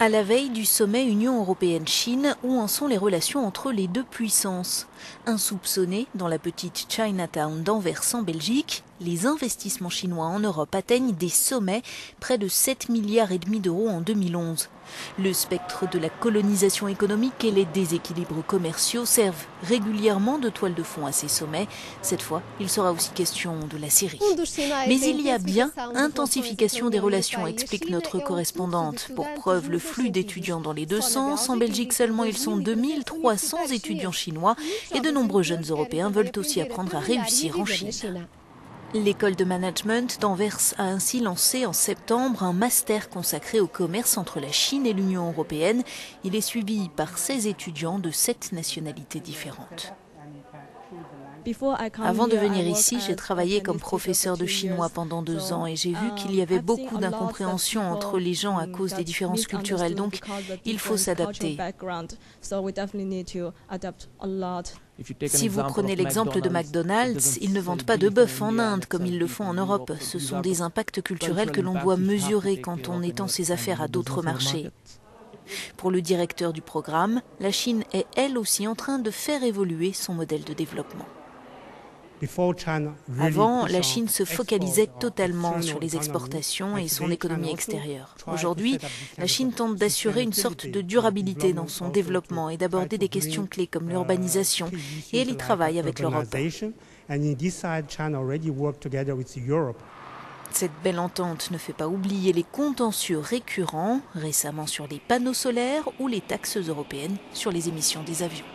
À la veille du sommet Union européenne-Chine, où en sont les relations entre les deux puissances? Insoupçonnés dans la petite Chinatown d'Anvers en Belgique, les investissements chinois en Europe atteignent des sommets, près de 7,5 milliards d'euros en 2011. Le spectre de la colonisation économique et les déséquilibres commerciaux servent régulièrement de toile de fond à ces sommets. Cette fois, il sera aussi question de la Syrie. Mais il y a bien intensification des relations, explique notre correspondante. Pour preuve, le flux d'étudiants dans les deux sens. En Belgique seulement, ils sont 2300 étudiants chinois et de nombreux jeunes Européens veulent aussi apprendre à réussir en Chine. L'école de management d'Anvers a ainsi lancé en septembre un master consacré au commerce entre la Chine et l'Union européenne. Il est suivi par 16 étudiants de 7 nationalités différentes. Avant de venir ici, j'ai travaillé comme professeur de chinois pendant 2 ans et j'ai vu qu'il y avait beaucoup d'incompréhension entre les gens à cause des différences culturelles. Donc, il faut s'adapter. Si vous prenez l'exemple de McDonald's, ils ne vendent pas de bœuf en Inde comme ils le font en Europe. Ce sont des impacts culturels que l'on doit mesurer quand on étend ses affaires à d'autres marchés. Pour le directeur du programme, la Chine est elle aussi en train de faire évoluer son modèle de développement. Avant, la Chine se focalisait totalement sur les exportations et son économie extérieure. Aujourd'hui, la Chine tente d'assurer une sorte de durabilité dans son développement et d'aborder des questions clés comme l'urbanisation, et elle y travaille avec l'Europe. Cette belle entente ne fait pas oublier les contentieux récurrents, récemment sur les panneaux solaires ou les taxes européennes sur les émissions des avions.